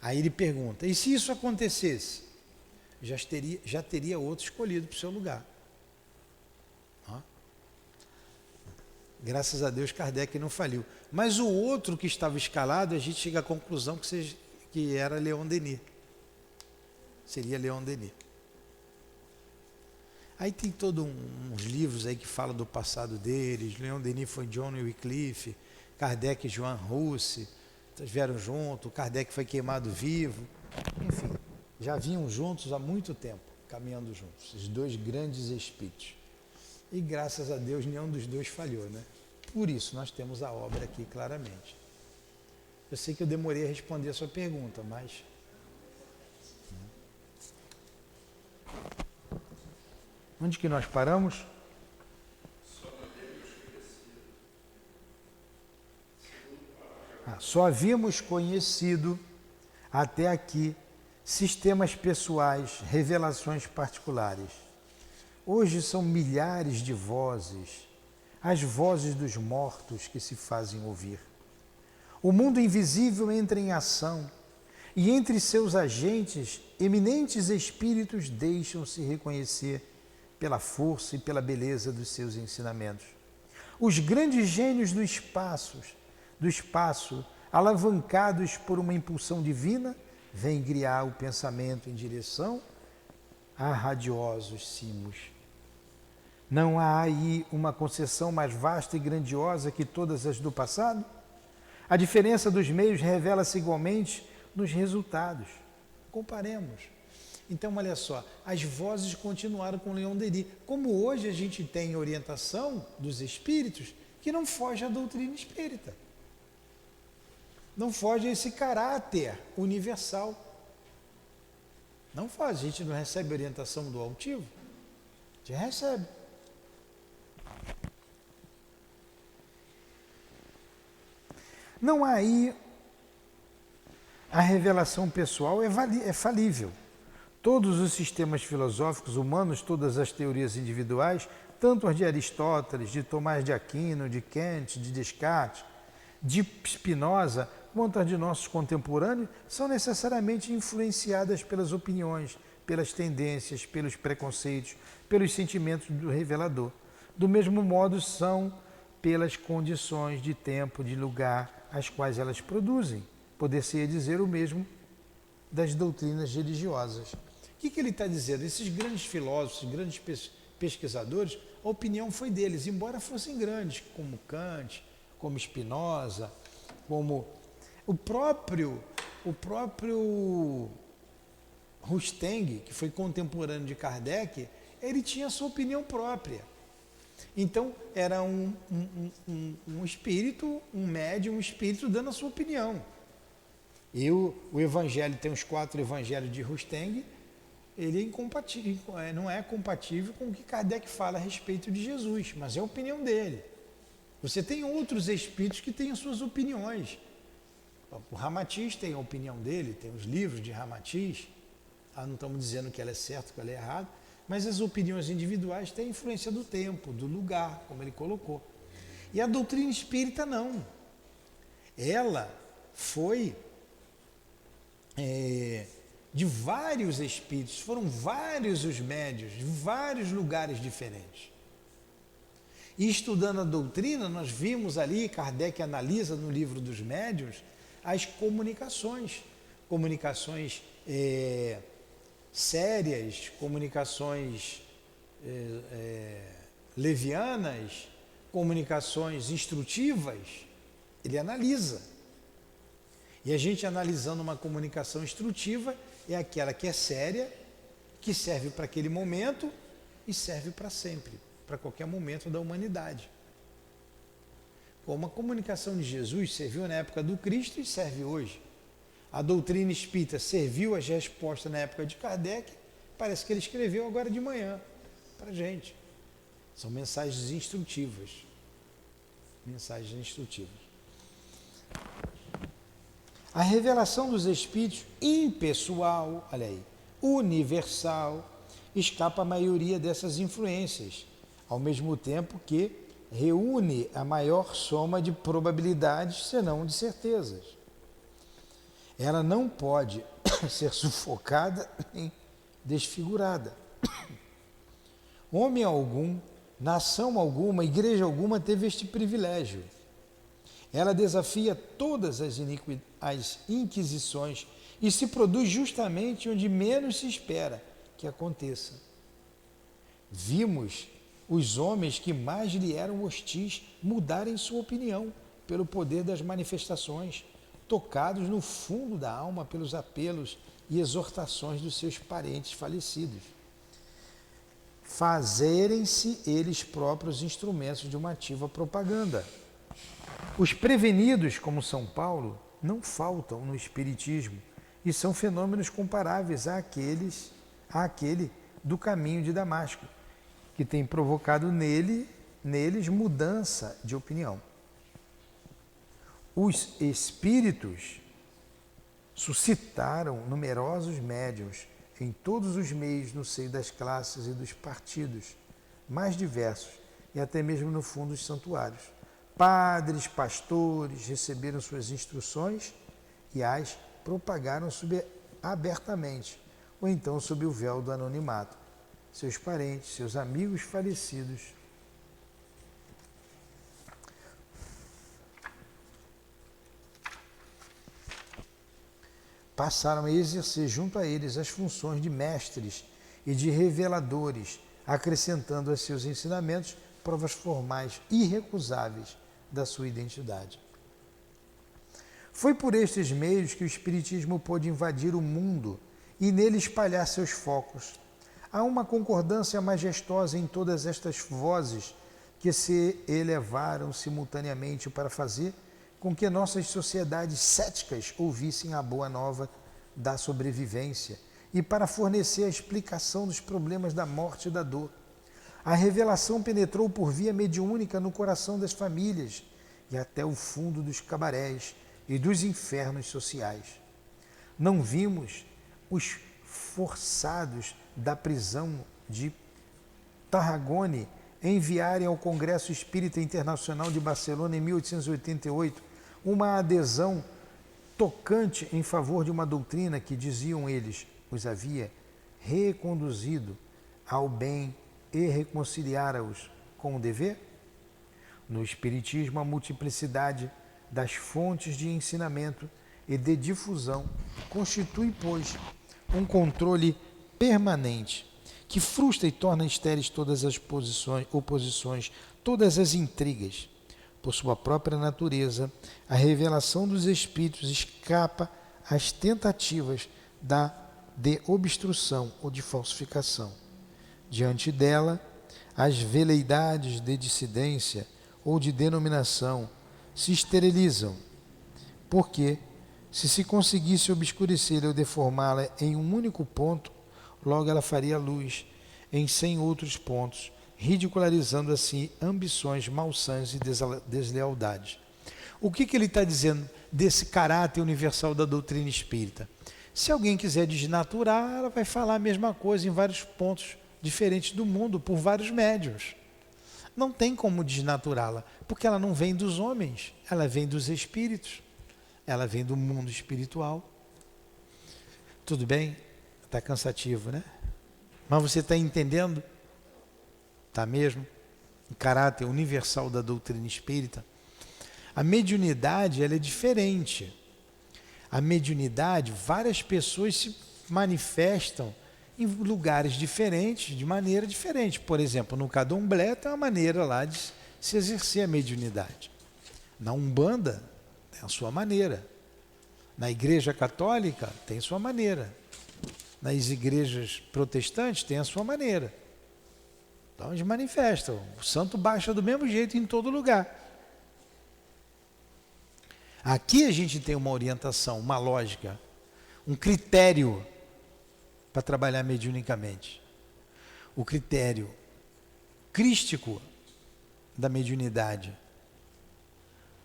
Aí ele pergunta, e se isso acontecesse? Já teria outro escolhido para o seu lugar. Graças a Deus Kardec não faliu. Mas o outro que estava escalado, a gente chega à conclusão que era Leon Denis. Seria Leon Denis. Aí tem todos uns livros aí que falam do passado deles. Leon Denis foi John Wycliffe, Kardec e Joan Russe, estiveram juntos, Kardec foi queimado vivo. Enfim, já vinham juntos há muito tempo, caminhando juntos, esses 2 grandes espíritos. E graças a Deus nenhum dos 2 falhou, né? Por isso nós temos a obra aqui claramente. Eu sei que eu demorei a responder a sua pergunta, mas... Onde que nós paramos? Só havíamos conhecido até aqui sistemas pessoais, revelações particulares. Hoje são milhares de vozes, as vozes dos mortos que se fazem ouvir. O mundo invisível entra em ação e entre seus agentes, eminentes espíritos deixam-se reconhecer pela força e pela beleza dos seus ensinamentos. Os grandes gênios do espaço, alavancados por uma impulsão divina, vêm guiar o pensamento em direção a radiosos cimos. Não há aí uma concepção mais vasta e grandiosa que todas as do passado? A diferença dos meios revela-se igualmente nos resultados. Comparemos. Então, olha só, as vozes continuaram com Leon Denis. Como hoje a gente tem orientação dos espíritos que não foge à doutrina espírita. Não foge a esse caráter universal. Não foge, a gente não recebe orientação do altivo? A gente recebe. Não há aí A revelação pessoal é falível. Todos os sistemas filosóficos humanos, todas as teorias individuais, tanto as de Aristóteles, de Tomás de Aquino, de Kant, de Descartes, de Spinoza, quanto as de nossos contemporâneos, são necessariamente influenciadas pelas opiniões, pelas tendências, pelos preconceitos, pelos sentimentos do revelador. Do mesmo modo, são pelas condições de tempo, de lugar, as quais elas produzem. Poder-se dizer o mesmo das doutrinas religiosas. O que ele está dizendo? Esses grandes filósofos, grandes pesquisadores, a opinião foi deles, embora fossem grandes, como Kant, como Spinoza, como o próprio Rusteng, que foi contemporâneo de Kardec, ele tinha a sua opinião própria. Então, era um espírito, um médium, um espírito dando a sua opinião. E o evangelho, tem os 4 evangelhos de Rusteng, ele é incompatível, não é compatível com o que Kardec fala a respeito de Jesus, mas é a opinião dele. Você tem outros espíritos que têm as suas opiniões. O Ramatiz tem a opinião dele, tem os livros de Ramatiz. Não estamos dizendo que ela é certa, que ela é errada, mas as opiniões individuais têm influência do tempo, do lugar, como ele colocou. E a doutrina espírita não. Ela foi de vários espíritos, foram vários os médios, de vários lugares diferentes. E estudando a doutrina, nós vimos ali, Kardec analisa no livro dos médiuns, as comunicações sérias, comunicações levianas, comunicações instrutivas, ele analisa. E a gente analisando uma comunicação instrutiva é aquela que é séria, que serve para aquele momento e serve para sempre, para qualquer momento da humanidade. Como a comunicação de Jesus serviu na época do Cristo e serve hoje. A doutrina espírita serviu as respostas na época de Kardec, parece que ele escreveu agora de manhã para a gente. São mensagens instrutivas. Mensagens instrutivas. A revelação dos espíritos impessoal, olha aí, universal, escapa à maioria dessas influências, ao mesmo tempo que reúne a maior soma de probabilidades, senão de certezas. Ela não pode ser sufocada nem desfigurada. Homem algum, nação alguma, igreja alguma teve este privilégio. Ela desafia todas as inquisições e se produz justamente onde menos se espera que aconteça. Vimos os homens que mais lhe eram hostis mudarem sua opinião pelo poder das manifestações, tocados no fundo da alma pelos apelos e exortações dos seus parentes falecidos. Fazerem-se eles próprios instrumentos de uma ativa propaganda. Os prevenidos, como São Paulo, não faltam no espiritismo e são fenômenos comparáveis àquele do caminho de Damasco, que tem provocado neles mudança de opinião. Os espíritos suscitaram numerosos médiuns em todos os meios no seio das classes e dos partidos mais diversos e até mesmo no fundo dos santuários. Padres, pastores receberam suas instruções e as propagaram abertamente, ou então sob o véu do anonimato. Seus parentes, seus amigos falecidos passaram a exercer junto a eles as funções de mestres e de reveladores, acrescentando a seus ensinamentos provas formais irrecusáveis da sua identidade. Foi por estes meios que o Espiritismo pôde invadir o mundo e nele espalhar seus focos. Há uma concordância majestosa em todas estas vozes que se elevaram simultaneamente para fazer com que nossas sociedades céticas ouvissem a boa nova da sobrevivência e para fornecer a explicação dos problemas da morte e da dor. A revelação penetrou por via mediúnica no coração das famílias e até o fundo dos cabarés e dos infernos sociais. Não vimos os forçados da prisão de Tarragone enviarem ao Congresso Espírita Internacional de Barcelona em 1888 uma adesão tocante em favor de uma doutrina que, diziam eles, os havia reconduzido ao bem e reconciliara-os com o dever? No Espiritismo, a multiplicidade das fontes de ensinamento e de difusão constitui, pois, um controle permanente que frustra e torna estéreis todas as oposições, todas as intrigas. Por sua própria natureza, a revelação dos Espíritos escapa às tentativas de obstrução ou de falsificação. Diante dela, as veleidades de dissidência ou de denominação se esterilizam, porque, se conseguisse obscurecê-la ou deformá-la em um único ponto, logo ela faria luz em 100 outros pontos, ridicularizando assim ambições malsãs e deslealdades. O que ele está dizendo desse caráter universal da doutrina espírita? Se alguém quiser desnaturar, ela vai falar a mesma coisa em vários pontos diferentes do mundo, por vários médiuns. Não tem como desnaturá-la, porque ela não vem dos homens, ela vem dos espíritos, ela vem do mundo espiritual. Tudo bem? Está cansativo, né? Mas você está entendendo? Está mesmo? O caráter universal da doutrina espírita. A mediunidade, ela é diferente. A mediunidade, várias pessoas se manifestam em lugares diferentes, de maneira diferente. Por exemplo, no Candomblé tem uma maneira lá de se exercer a mediunidade. Na Umbanda tem a sua maneira. Na Igreja Católica tem a sua maneira. Nas igrejas protestantes tem a sua maneira. Então eles manifestam. O santo baixa do mesmo jeito em todo lugar. Aqui a gente tem uma orientação, uma lógica, um critério para trabalhar mediunicamente. O critério crístico da mediunidade.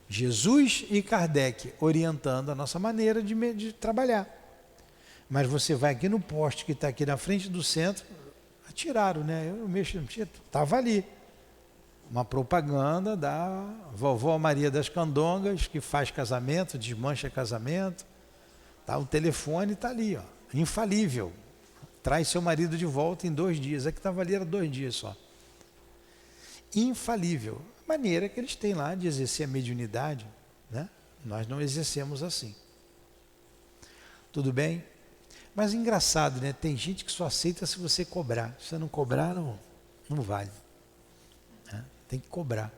Jesus e Kardec orientando a nossa maneira de trabalhar. Mas você vai aqui no poste que está aqui na frente do centro, atiraram, né? Eu mexo, estava ali. Uma propaganda da vovó Maria das Candongas, que faz casamento, desmancha casamento. Tá, o telefone está ali, ó, infalível. Traz seu marido de volta em 2 dias. A que estava ali era 2 dias só. Infalível. A maneira que eles têm lá de exercer a mediunidade, né? Nós não exercemos assim. Tudo bem? Mas engraçado, né? Tem gente que só aceita se você cobrar. Se você não cobrar, não vale. Né? Tem que cobrar.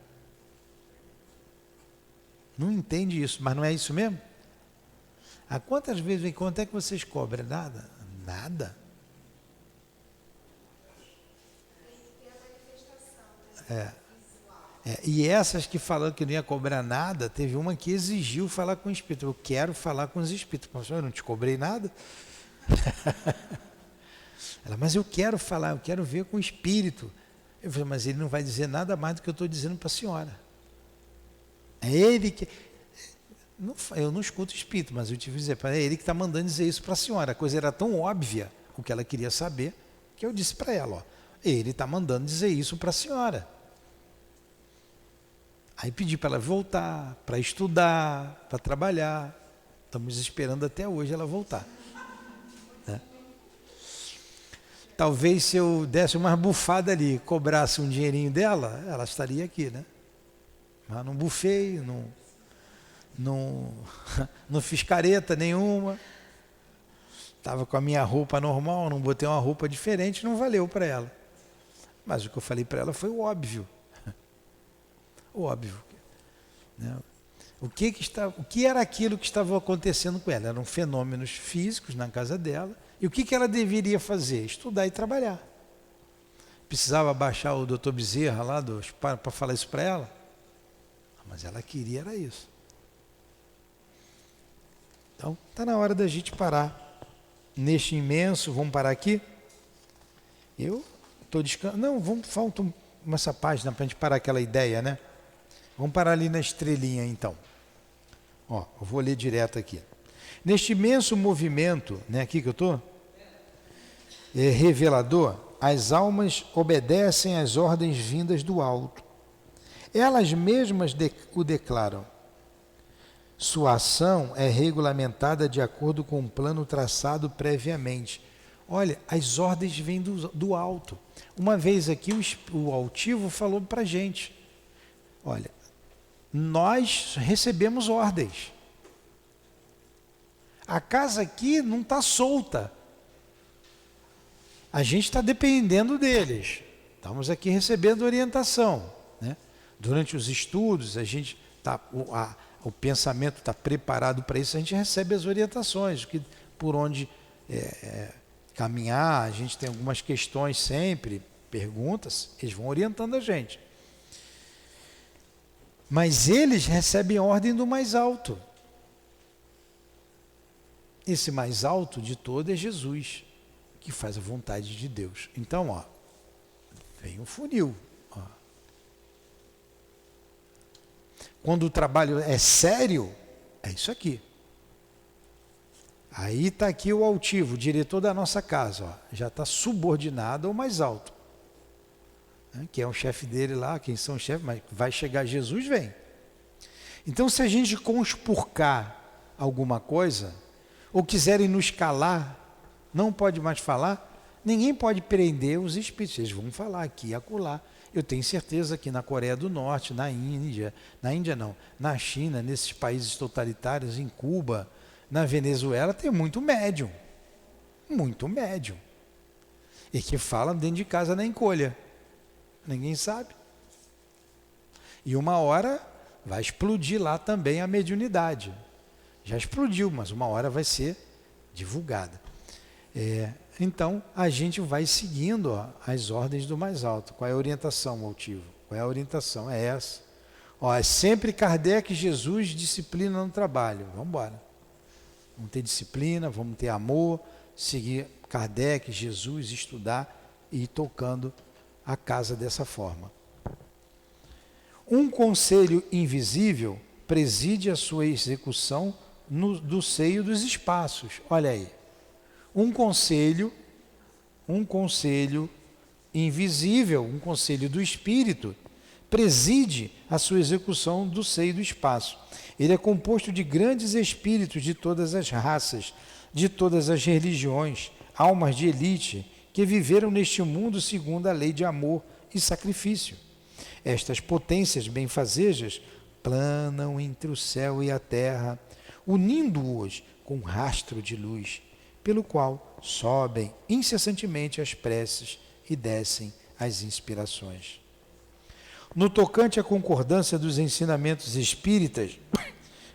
Não entende isso, mas não é isso mesmo? Há quantas vezes, quanto é que vocês cobram? Nada? Nada? E essas que falaram que não ia cobrar nada, teve uma que exigiu falar com o espírito. Eu quero falar com os espíritos. Pastor, eu não te cobrei nada? Ela, mas eu quero falar, eu quero ver com o espírito. Eu falei, mas ele não vai dizer nada mais do que eu estou dizendo para a senhora. É ele que... eu não escuto o espírito, mas eu tive que dizer, é ele que está mandando dizer isso para a senhora. A coisa era tão óbvia, o que ela queria saber, que eu disse para ela, ó, ele está mandando dizer isso para a senhora. Aí pedi para ela voltar, para estudar, para trabalhar. Estamos esperando até hoje ela voltar. Né? Talvez se eu desse uma bufada ali, cobrasse um dinheirinho dela, ela estaria aqui, né? Mas não bufei, não fiz careta nenhuma. Estava com a minha roupa normal, não botei uma roupa diferente, não valeu para ela. Mas o que eu falei para ela foi o óbvio. O óbvio. Né? O que era aquilo que estava acontecendo com ela? Eram fenômenos físicos na casa dela. E o que ela deveria fazer? Estudar e trabalhar. Precisava baixar o Dr. Bezerra lá para falar isso para ela? Mas ela queria era isso. Então, está na hora da gente parar. Neste imenso, vamos parar aqui? Eu estou descansando. Não, falta essa página para a gente parar aquela ideia, né? Vamos parar ali na estrelinha, então. Ó, eu vou ler direto aqui. Neste imenso movimento, né, aqui que eu estou, revelador, as almas obedecem às ordens vindas do alto. Elas mesmas o declaram. Sua ação é regulamentada de acordo com um plano traçado previamente. Olha, as ordens vêm do alto. Uma vez aqui o altivo falou para a gente, olha, nós recebemos ordens. A casa aqui não está solta. A gente está dependendo deles. Estamos aqui recebendo orientação, né? Durante os estudos, a gente o pensamento está preparado para isso, a gente recebe as orientações, por onde caminhar, a gente tem algumas questões sempre, perguntas, eles vão orientando a gente. Mas eles recebem ordem do mais alto. Esse mais alto de todo é Jesus, que faz a vontade de Deus. Então, ó, vem um funil. Ó. Quando o trabalho é sério, é isso aqui. Aí está aqui o altivo, o diretor da nossa casa, ó, já está subordinado ao mais alto. Né, que é o chefe dele lá, quem são os chefes, mas vai chegar Jesus, vem. Então, se a gente conspurcar alguma coisa, ou quiserem nos calar, não pode mais falar, ninguém pode prender os espíritos, eles vão falar aqui e acolá. Eu tenho certeza que na Coreia do Norte, na Índia não, na China, nesses países totalitários, em Cuba, na Venezuela, tem muito médium, e que fala dentro de casa na encolha, ninguém sabe. E uma hora vai explodir lá também a mediunidade. Já explodiu, mas uma hora vai ser divulgada. Então, a gente vai seguindo, ó, as ordens do mais alto. Qual é a orientação, altivo? Qual é a orientação? É essa. Ó, é sempre Kardec e Jesus, disciplina no trabalho. Vamos embora. Vamos ter disciplina, vamos ter amor, seguir Kardec, Jesus, estudar e ir tocando a casa dessa forma. Um conselho invisível preside a sua execução do seio dos espaços. Olha aí. Um conselho invisível, um conselho do Espírito, preside a sua execução do seio do espaço. Ele é composto de grandes espíritos de todas as raças, de todas as religiões, almas de elite, que viveram neste mundo segundo a lei de amor e sacrifício. Estas potências benfazejas planam entre o céu e a terra, unindo-os com um rastro de luz, pelo qual sobem incessantemente as preces e descem as inspirações. No tocante à concordância dos ensinamentos espíritas,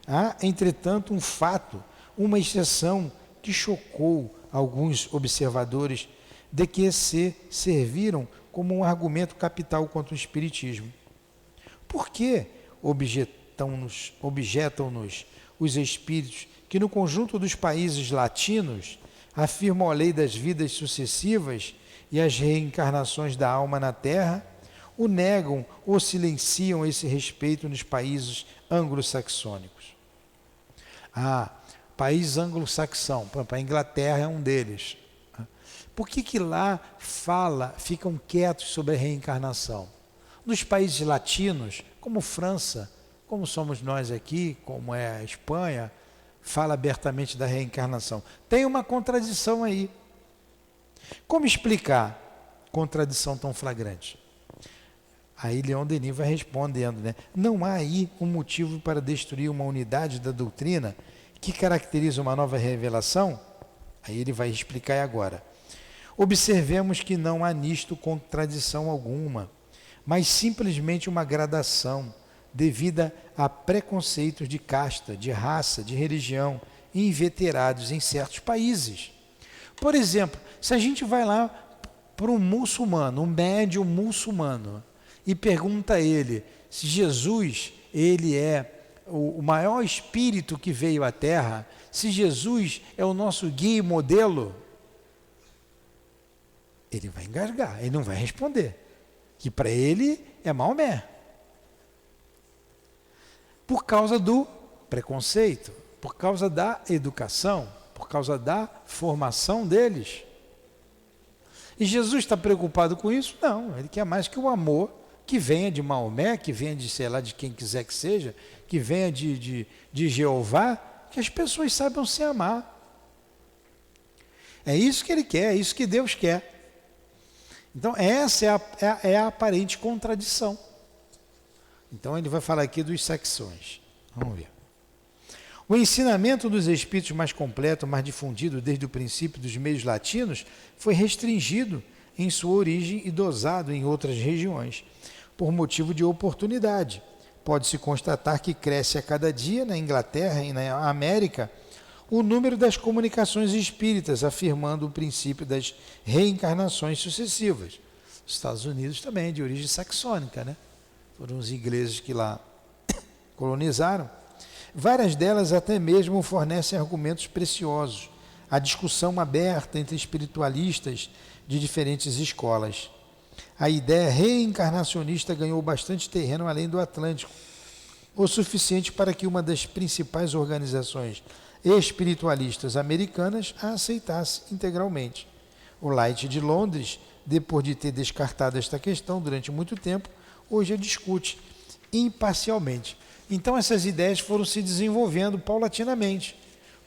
há, entretanto, um fato, uma exceção que chocou alguns observadores, de que se serviram como um argumento capital contra o espiritismo. Por que objetam-nos os espíritos que no conjunto dos países latinos afirmam a lei das vidas sucessivas e as reencarnações da alma na Terra, o negam ou silenciam esse respeito nos países anglo-saxônicos? País anglo-saxão, a Inglaterra é um deles. Por que lá ficam quietos sobre a reencarnação? Nos países latinos, como França, como somos nós aqui, como é a Espanha, fala abertamente da reencarnação. Tem uma contradição aí. Como explicar contradição tão flagrante? Aí Leon Denis vai respondendo, né? Não há aí um motivo para destruir uma unidade da doutrina que caracteriza uma nova revelação? Aí ele vai explicar agora. Observemos que não há nisto contradição alguma, mas simplesmente uma gradação devida a preconceitos de casta, de raça, de religião, inveterados em certos países. Por exemplo, se a gente vai lá para um muçulmano, um médium muçulmano, e pergunta a ele se Jesus, ele é o maior espírito que veio à Terra, se Jesus é o nosso guia e modelo, ele vai engasgar, ele não vai responder, que para ele é Maomé. Por causa do preconceito, Por causa da educação, por causa da formação deles. E Jesus está preocupado com isso? Não, ele quer mais que o amor que venha de Maomé, que venha de, sei lá, de quem quiser que seja, que venha de Jeová, que as pessoas saibam se amar. É isso que ele quer, é isso que Deus quer. Então, essa é a aparente contradição. Então, ele vai falar aqui dos saxões. Vamos ver. O ensinamento dos espíritos mais completo, mais difundido desde o princípio dos meios latinos, foi restringido em sua origem e dosado em outras regiões, por motivo de oportunidade. Pode-se constatar que cresce a cada dia na Inglaterra e na América o número das comunicações espíritas, afirmando o princípio das reencarnações sucessivas. Os Estados Unidos também é de origem saxônica, né? Foram os ingleses que lá colonizaram. Várias delas até mesmo fornecem argumentos preciosos, a discussão aberta entre espiritualistas de diferentes escolas. A ideia reencarnacionista ganhou bastante terreno além do Atlântico, o suficiente para que uma das principais organizações espiritualistas americanas a aceitasse integralmente. O Light de Londres, depois de ter descartado esta questão durante muito tempo, hoje a discute imparcialmente. Então essas ideias foram se desenvolvendo paulatinamente.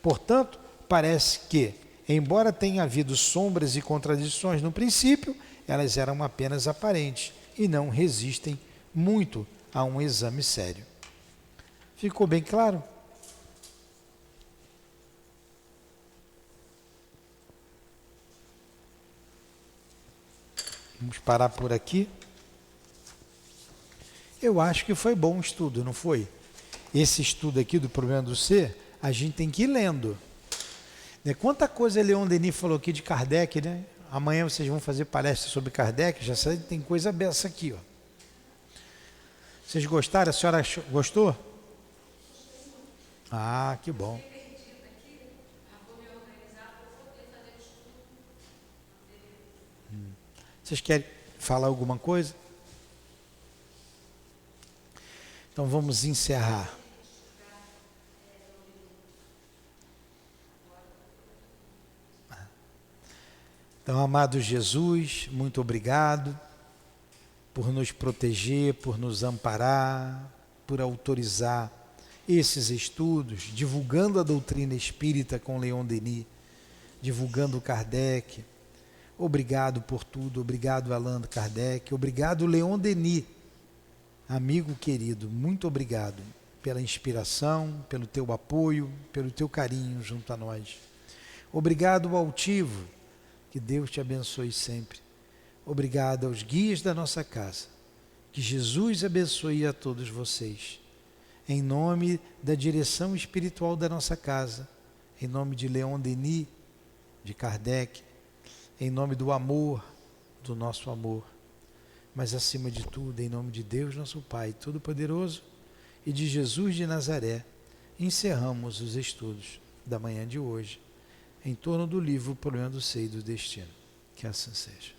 Portanto, parece que, embora tenha havido sombras e contradições no princípio, elas eram apenas aparentes e não resistem muito a um exame sério. Ficou bem claro? Vamos parar por aqui. Eu acho que foi bom o estudo, não foi? Esse estudo aqui do problema do ser, a gente tem que ir lendo. Quanta coisa Leon Denis falou aqui de Kardec, né? Amanhã vocês vão fazer palestra sobre Kardec, já sabe, tem coisa dessa aqui, ó. Vocês gostaram? A senhora gostou? Ah, que bom. Vocês querem falar alguma coisa? Então vamos encerrar. Então, amado Jesus, muito obrigado por nos proteger, por nos amparar, por autorizar esses estudos, divulgando a doutrina espírita com Leon Denis, divulgando Kardec. Obrigado por tudo, obrigado Allan Kardec, obrigado Leon Denis. Amigo querido, muito obrigado pela inspiração, pelo teu apoio, pelo teu carinho junto a nós. Obrigado, altivo, que Deus te abençoe sempre. Obrigado aos guias da nossa casa, que Jesus abençoe a todos vocês. Em nome da direção espiritual da nossa casa, em nome de Leon Denis, de Kardec, em nome do amor, do nosso amor. Mas acima de tudo, em nome de Deus, nosso Pai Todo-Poderoso, e de Jesus de Nazaré, encerramos os estudos da manhã de hoje, em torno do livro O Problema do Ser e do Destino. Que assim seja.